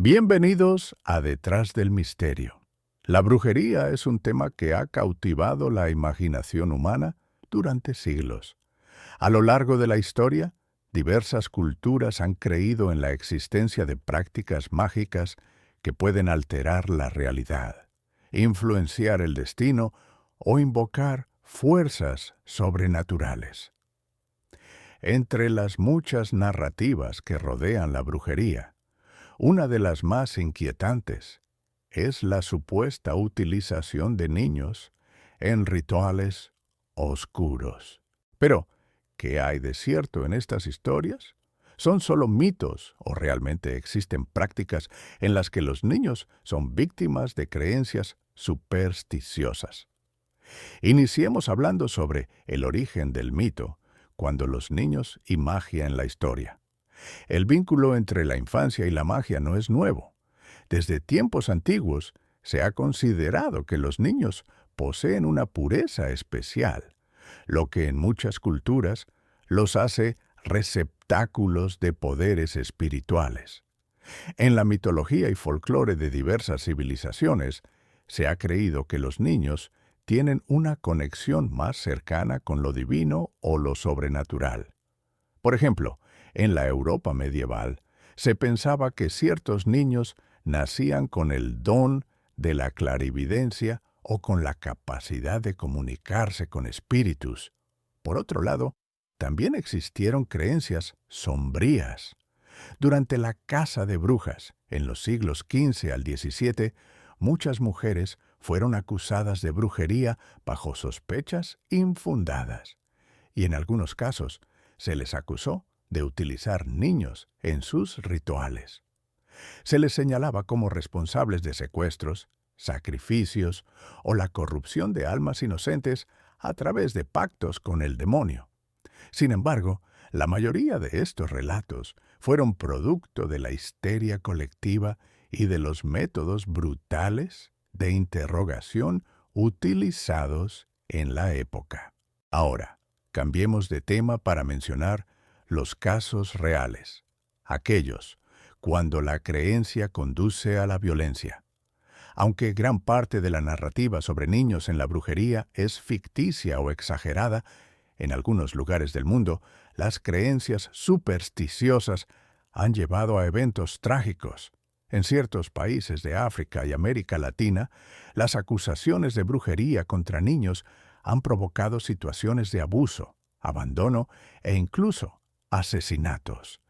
Bienvenidos a Detrás del Misterio. La brujería es un tema que ha cautivado la imaginación humana durante siglos. A lo largo de la historia, diversas culturas han creído en la existencia de prácticas mágicas que pueden alterar la realidad, influenciar el destino o invocar fuerzas sobrenaturales. Entre las muchas narrativas que rodean la brujería, una de las más inquietantes es la supuesta utilización de niños en rituales oscuros. Pero, ¿qué hay de cierto en estas historias? ¿Son solo mitos o realmente existen prácticas en las que los niños son víctimas de creencias supersticiosas? Iniciemos hablando sobre el origen del mito, cuando los niños y magia en la historia. El vínculo entre la infancia y la magia no es nuevo. Desde tiempos antiguos se ha considerado que los niños poseen una pureza especial, lo que en muchas culturas los hace receptáculos de poderes espirituales. En la mitología y folclore de diversas civilizaciones, se ha creído que los niños tienen una conexión más cercana con lo divino o lo sobrenatural. Por ejemplo, en la Europa medieval, se pensaba que ciertos niños nacían con el don de la clarividencia o con la capacidad de comunicarse con espíritus. Por otro lado, también existieron creencias sombrías. Durante la caza de brujas, en los siglos XV al XVII, muchas mujeres fueron acusadas de brujería bajo sospechas infundadas, y en algunos casos se les acusó de utilizar niños en sus rituales. Se les señalaba como responsables de secuestros, sacrificios o la corrupción de almas inocentes a través de pactos con el demonio. Sin embargo, la mayoría de estos relatos fueron producto de la histeria colectiva y de los métodos brutales de interrogación utilizados en la época. Ahora, cambiemos de tema para mencionar los casos reales, aquellos cuando la creencia conduce a la violencia. Aunque gran parte de la narrativa sobre niños en la brujería es ficticia o exagerada, en algunos lugares del mundo, las creencias supersticiosas han llevado a eventos trágicos. En ciertos países de África y América Latina, las acusaciones de brujería contra niños han provocado situaciones de abuso, abandono e incluso asesinatos.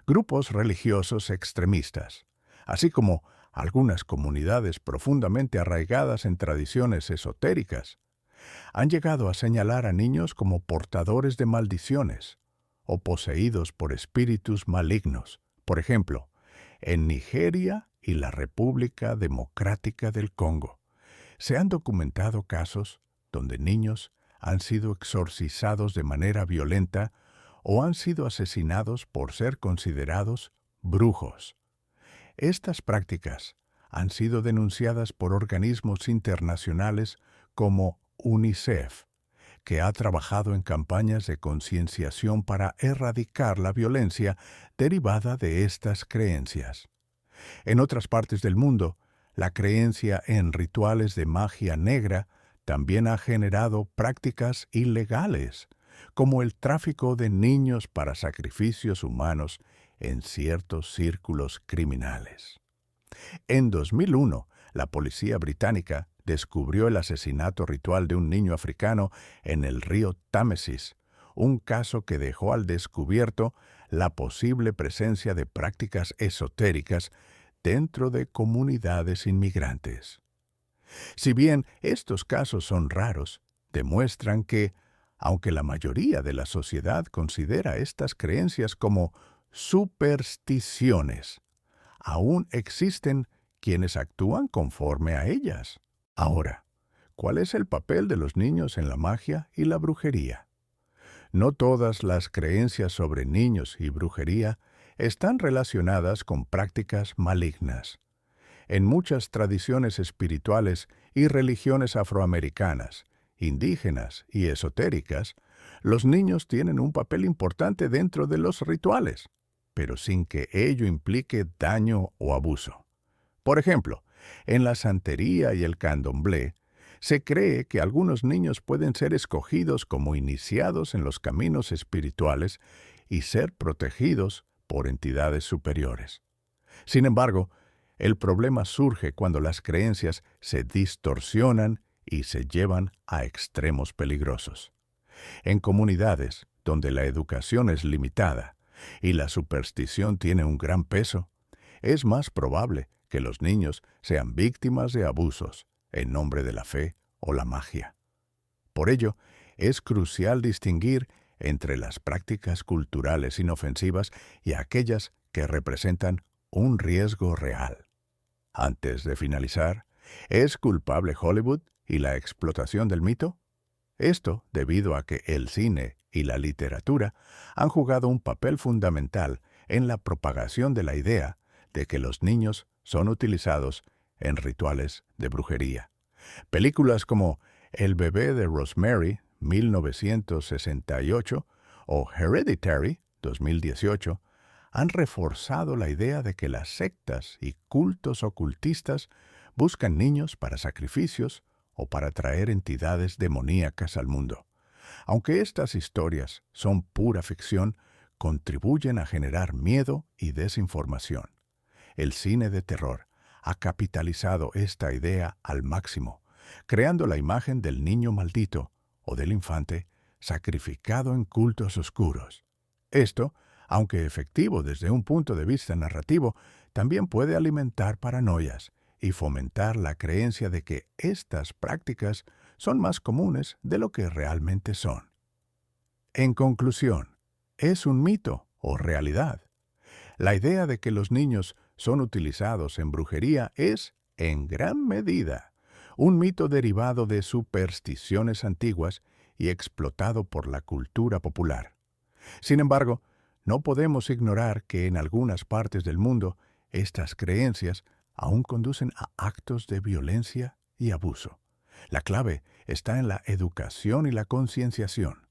Grupos religiosos extremistas, así como algunas comunidades profundamente arraigadas en tradiciones esotéricas, han llegado a señalar a niños como portadores de maldiciones o poseídos por espíritus malignos. Por ejemplo, en Nigeria y la República Democrática del Congo, se han documentado casos donde niños han sido exorcizados de manera violenta o han sido asesinados por ser considerados brujos. Estas prácticas han sido denunciadas por organismos internacionales como UNICEF, que ha trabajado en campañas de concienciación para erradicar la violencia derivada de estas creencias. En otras partes del mundo, la creencia en rituales de magia negra también ha generado prácticas ilegales, como el tráfico de niños para sacrificios humanos en ciertos círculos criminales. En 2001, la policía británica descubrió el asesinato ritual de un niño africano en el río Támesis, un caso que dejó al descubierto la posible presencia de prácticas esotéricas dentro de comunidades inmigrantes. Si bien estos casos son raros, demuestran que, aunque la mayoría de la sociedad considera estas creencias como supersticiones, aún existen quienes actúan conforme a ellas. Ahora, ¿cuál es el papel de los niños en la magia y la brujería? No todas las creencias sobre niños y brujería están relacionadas con prácticas malignas. En muchas tradiciones espirituales y religiones afroamericanas, indígenas y esotéricas, los niños tienen un papel importante dentro de los rituales, pero sin que ello implique daño o abuso. Por ejemplo, en la santería y el candomblé, se cree que algunos niños pueden ser escogidos como iniciados en los caminos espirituales y ser protegidos por entidades superiores. Sin embargo, el problema surge cuando las creencias se distorsionan y se llevan a extremos peligrosos. En comunidades donde la educación es limitada y la superstición tiene un gran peso, es más probable que los niños sean víctimas de abusos en nombre de la fe o la magia. Por ello, es crucial distinguir entre las prácticas culturales inofensivas y aquellas que representan un riesgo real. Antes de finalizar, ¿es culpable Hollywood y la explotación del mito? Esto debido a que el cine y la literatura han jugado un papel fundamental en la propagación de la idea de que los niños son utilizados en rituales de brujería. Películas como El bebé de Rosemary, 1968, o Hereditary, 2018, han reforzado la idea de que las sectas y cultos ocultistas buscan niños para sacrificios o para traer entidades demoníacas al mundo. Aunque estas historias son pura ficción, contribuyen a generar miedo y desinformación. El cine de terror ha capitalizado esta idea al máximo, creando la imagen del niño maldito o del infante sacrificado en cultos oscuros. Esto, aunque efectivo desde un punto de vista narrativo, también puede alimentar paranoias y fomentar la creencia de que estas prácticas son más comunes de lo que realmente son. En conclusión, ¿es un mito o realidad? La idea de que los niños son utilizados en brujería es, en gran medida, un mito derivado de supersticiones antiguas y explotado por la cultura popular. Sin embargo, no podemos ignorar que en algunas partes del mundo estas creencias aún conducen a actos de violencia y abuso. La clave está en la educación y la concienciación.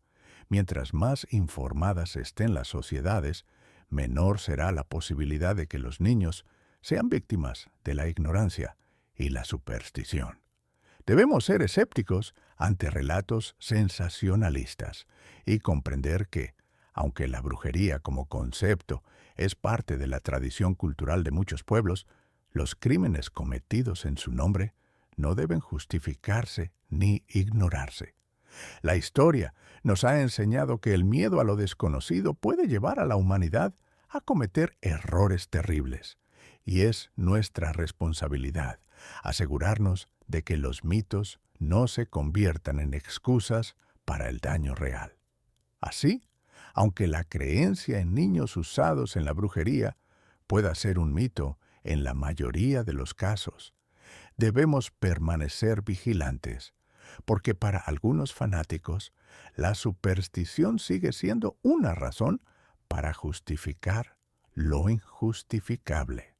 Mientras más informadas estén las sociedades, menor será la posibilidad de que los niños sean víctimas de la ignorancia y la superstición. Debemos ser escépticos ante relatos sensacionalistas y comprender que, aunque la brujería como concepto es parte de la tradición cultural de muchos pueblos, los crímenes cometidos en su nombre no deben justificarse ni ignorarse. La historia nos ha enseñado que el miedo a lo desconocido puede llevar a la humanidad a cometer errores terribles, y es nuestra responsabilidad asegurarnos de que los mitos no se conviertan en excusas para el daño real. Así, aunque la creencia en niños usados en la brujería pueda ser un mito en la mayoría de los casos, debemos permanecer vigilantes, porque para algunos fanáticos, la superstición sigue siendo una razón para justificar lo injustificable.